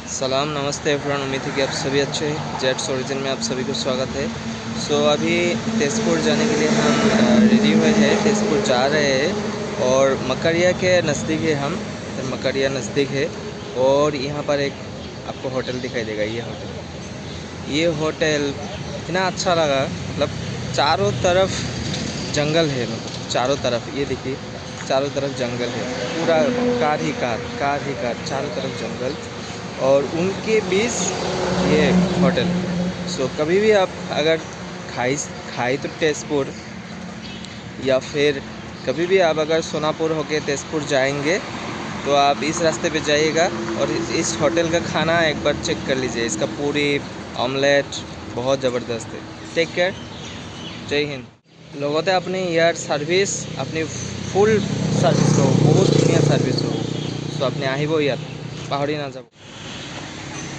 सलाम नमस्ते एवरीवन। उम्मीद है कि आप सभी अच्छे हैं। जेट्स ओरिजिन में आप सभी को स्वागत है। अभी तेजपुर जाने के लिए हम रेडी हुए हैं। तेजपुर जा रहे हैं और मकरिया के नज़दीक है हम। मकरिया नज़दीक है और यहाँ पर एक आपको होटल दिखाई देगा। ये होटल इतना अच्छा लगा, मतलब चारों तरफ जंगल है। मतलब चारों तरफ ये देखिए, चारों तरफ जंगल है, पूरा कार ही कार, चारों तरफ जंगल और उनके बीच ये होटल। कभी भी आप अगर खाई तो तेजपुर, या फिर कभी भी आप अगर सोनापुर होके तेजपुर जाएंगे तो आप इस रास्ते पे जाइएगा और इस होटल का खाना एक बार चेक कर लीजिए। इसका पूरी ऑमलेट बहुत ज़बरदस्त है। टेक केयर, जय हिंद। লগতে আপুনি ইয়াৰ সাৰ্ভিস আপনি ফুল সাৰ্ভিস পাব, বহুত ধুনীয়া সাৰ্ভিস হ'ব। আপুনি আহিব, ইয়াত পাহৰি নাযাব।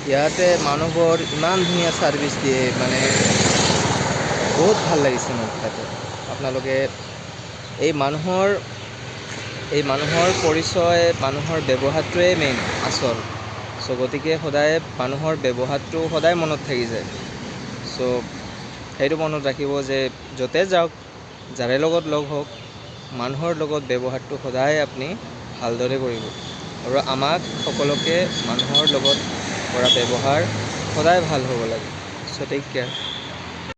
ইয়াতে মানুহবোৰ ইমান ধুনীয়া সাৰ্ভিস দিয়ে, মানে বহুত ভাল লাগিছে মোক তাতে। আপোনালোকে এই মানুহৰ পৰিচয়, মানুহৰ ব্যৱহাৰটোৱে মেইন আচল। গতিকে সদায় মানুহৰ ব্যৱহাৰটো সদায় মনত থাকি যায়। সেইটো মনত ৰাখিব যে য'তে যাওক, যাৰে লগত লগ হওক, মানুহৰ লগত ব্যৱহাৰটো সদায় আপুনি ভালদৰে কৰিব। আৰু আমাক সকলোকে মানুহৰ লগত কৰা ব্যৱহাৰ সদায় ভাল হ'ব লাগে। Take care.